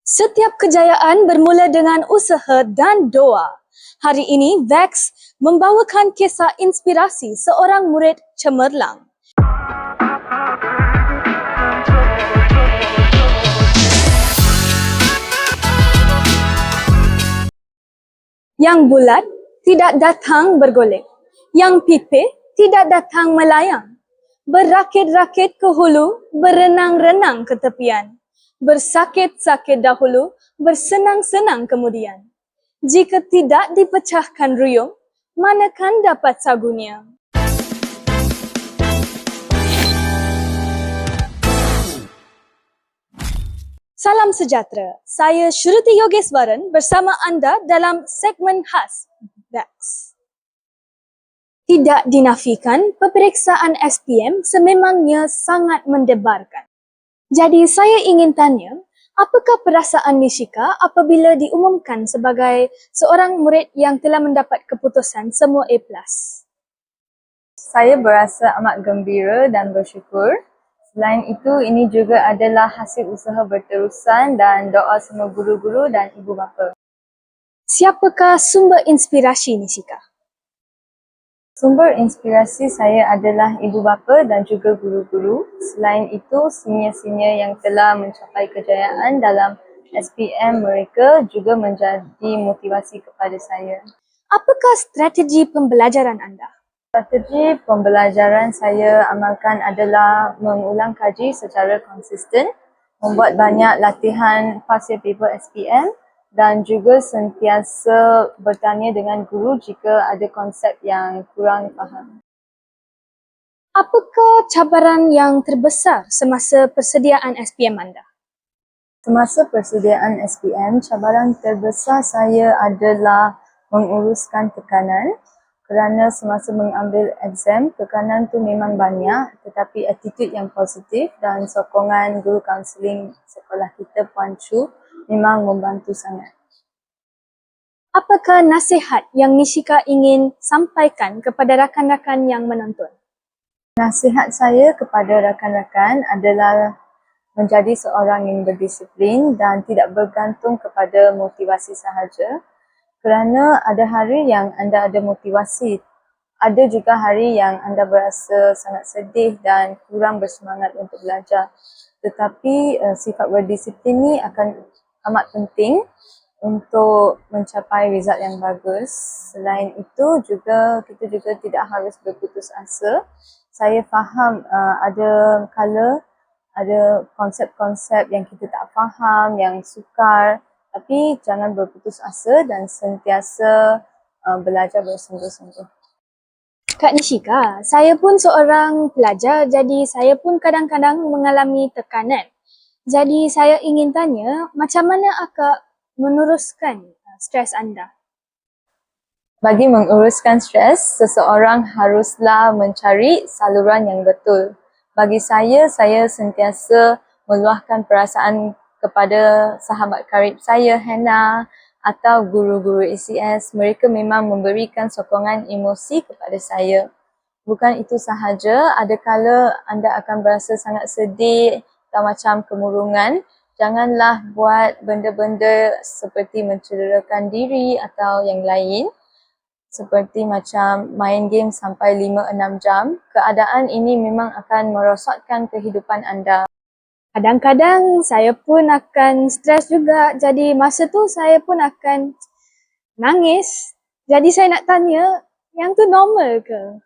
Setiap kejayaan bermula dengan usaha dan doa. Hari ini, Vex membawakan kisah inspirasi seorang murid cemerlang. Yang bulat tidak datang bergolek. Yang pipih tidak datang melayang. Berakit-rakit ke hulu, berenang-renang ke tepian. Bersakit-sakit dahulu, bersenang-senang kemudian. Jika tidak dipecahkan ruyung, manakan dapat sagunya? Salam sejahtera, saya Shruti Yogeswaran bersama anda dalam segmen khas Vex. Tidak dinafikan, peperiksaan SPM sememangnya sangat mendebarkan. Jadi saya ingin tanya, apakah perasaan Nishika apabila diumumkan sebagai seorang murid yang telah mendapat keputusan semua A+? Saya berasa amat gembira dan bersyukur. Selain itu, ini juga adalah hasil usaha berterusan dan doa semua guru-guru dan ibu bapa. Siapakah sumber inspirasi Nishika? Sumber inspirasi saya adalah ibu bapa dan juga guru-guru. Selain itu, senior-senior yang telah mencapai kejayaan dalam SPM mereka juga menjadi motivasi kepada saya. Apakah strategi pembelajaran anda? Strategi pembelajaran saya amalkan adalah mengulang kaji secara konsisten, membuat banyak latihan past year paper SPM dan juga sentiasa bertanya dengan guru jika ada konsep yang kurang faham. Apakah cabaran yang terbesar semasa persediaan SPM anda? Semasa persediaan SPM, cabaran terbesar saya adalah menguruskan tekanan. Kerana semasa mengambil exam, tekanan tu memang banyak tetapi attitude yang positif dan sokongan guru kaunseling sekolah kita Puan Chu memang membantu sangat. Apakah nasihat yang Nishika ingin sampaikan kepada rakan-rakan yang menonton? Nasihat saya kepada rakan-rakan adalah menjadi seorang yang berdisiplin dan tidak bergantung kepada motivasi sahaja. Kerana ada hari yang anda ada motivasi, ada juga hari yang anda berasa sangat sedih dan kurang bersemangat untuk belajar. Tetapi sifat berdisiplin ni akan amat penting untuk mencapai result yang bagus. Selain itu kita juga tidak harus berputus asa. Saya faham ada kala ada konsep-konsep yang kita tak faham, yang sukar. Tapi jangan berputus asa dan sentiasa belajar bersungguh-sungguh. Kak Nishika, saya pun seorang pelajar jadi saya pun kadang-kadang mengalami tekanan. Jadi saya ingin tanya, macam mana akak meneruskan stres anda? Bagi menguruskan stres, seseorang haruslah mencari saluran yang betul. Bagi saya sentiasa meluahkan perasaan kepada sahabat karib saya, Hannah, atau guru-guru ACS. Mereka memang memberikan sokongan emosi kepada saya. Bukan itu sahaja, ada kala anda akan berasa sangat sedih atau macam kemurungan. Janganlah buat benda-benda seperti mencederakan diri atau yang lain. Seperti macam main game sampai 5-6 jam. Keadaan ini memang akan merosotkan kehidupan anda. Kadang-kadang saya pun akan stres juga. Jadi masa tu saya pun akan nangis. Jadi saya nak tanya, yang tu normal ke?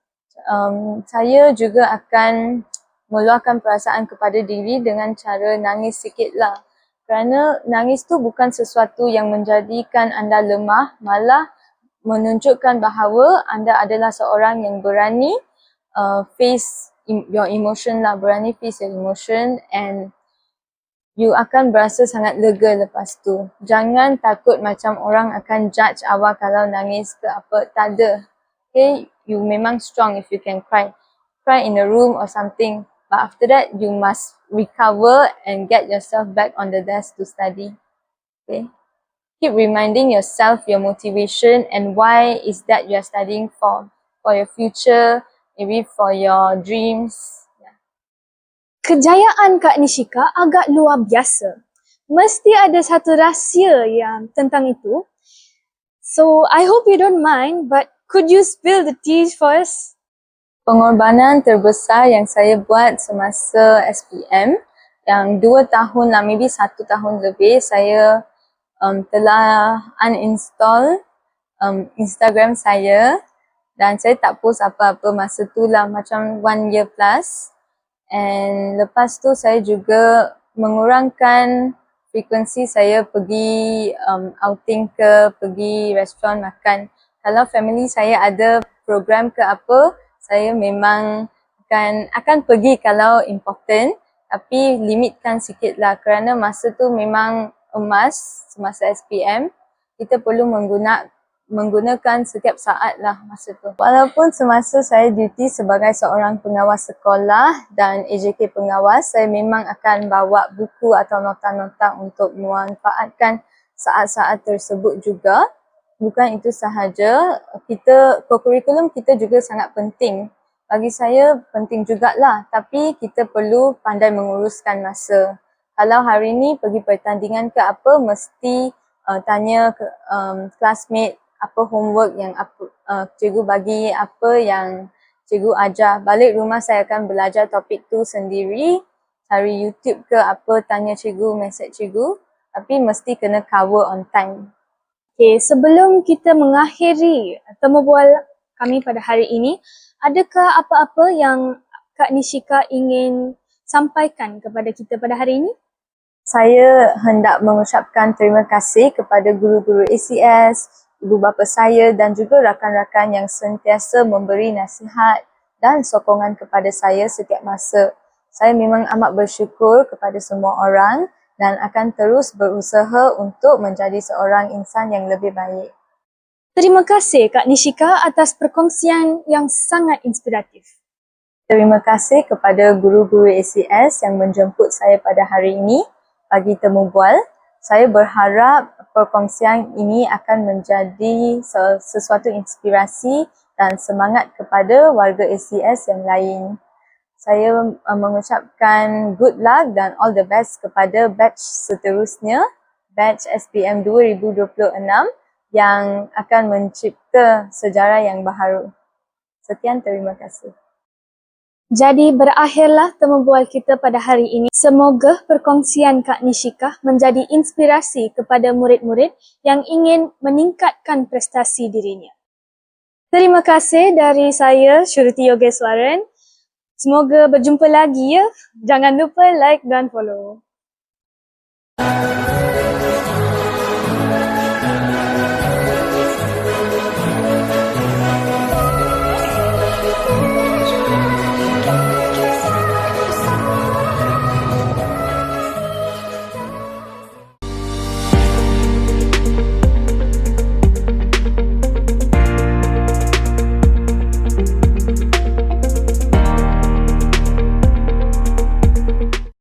Saya juga akan meluahkan perasaan kepada diri dengan cara nangis sikit lah. Kerana nangis tu bukan sesuatu yang menjadikan anda lemah, malah menunjukkan bahawa anda adalah seorang yang berani face your emotion lah, berani face your emotion and you akan berasa sangat lega lepas tu. Jangan takut macam orang akan judge awak kalau nangis ke apa, tak ada. Okay, you memang strong if you can cry. Cry in a room or something. But after that, you must recover and get yourself back on the desk to study. Okay. Keep reminding yourself your motivation and why is that you are studying for your future, maybe for your dreams. kejayaan Kak Nishika agak luar biasa. Mesti ada satu rahsia yang tentang itu. So, I hope you don't mind, but could you spill the tea for us? Pengorbanan terbesar yang saya buat semasa SPM, yang 2 tahun lah, maybe 1 tahun lebih, saya telah uninstall Instagram saya dan saya tak post apa-apa masa tu lah, macam 1 year plus. And lepas tu saya juga mengurangkan frekuensi saya pergi outing ke, pergi restoran makan. Kalau family saya ada program ke apa, saya memang akan pergi kalau important, tapi limitkan sikit lah kerana masa tu memang emas semasa SPM. Kita perlu menggunakan setiap saat lah masa tu. Walaupun semasa saya duty sebagai seorang pengawas sekolah dan AJK pengawas, saya memang akan bawa buku atau nota-nota untuk memanfaatkan saat-saat tersebut juga. Bukan itu sahaja, kurikulum kita juga sangat penting. Bagi saya penting jugalah, tapi kita perlu pandai menguruskan masa. Kalau hari ni pergi pertandingan ke apa, mesti tanya classmate apa homework yang cikgu bagi, apa yang cikgu ajar. Balik rumah saya akan belajar topik tu sendiri, cari YouTube ke apa, tanya cikgu, message cikgu, tapi mesti kena cover on time. Okay, sebelum kita mengakhiri temu bual kami pada hari ini, adakah apa-apa yang Kak Nishika ingin sampaikan kepada kita pada hari ini? Saya hendak mengucapkan terima kasih kepada guru-guru ACS, ibu bapa saya dan juga rakan-rakan yang sentiasa memberi nasihat dan sokongan kepada saya setiap masa. Saya memang amat bersyukur kepada semua orang dan akan terus berusaha untuk menjadi seorang insan yang lebih baik. Terima kasih Kak Nishika atas perkongsian yang sangat inspiratif. Terima kasih kepada guru-guru ACS yang menjemput saya pada hari ini bagi temu bual. Saya berharap perkongsian ini akan menjadi sesuatu inspirasi dan semangat kepada warga ACS yang lain. Saya mengucapkan good luck dan all the best kepada batch seterusnya, batch SPM 2026 yang akan mencipta sejarah yang baharu. Sekian, terima kasih. Jadi berakhirlah temu bual kita pada hari ini. Semoga perkongsian Kak Nishika menjadi inspirasi kepada murid-murid yang ingin meningkatkan prestasi dirinya. Terima kasih dari saya, Shruti Yogeswaran. Semoga berjumpa lagi ya. Jangan lupa like dan follow.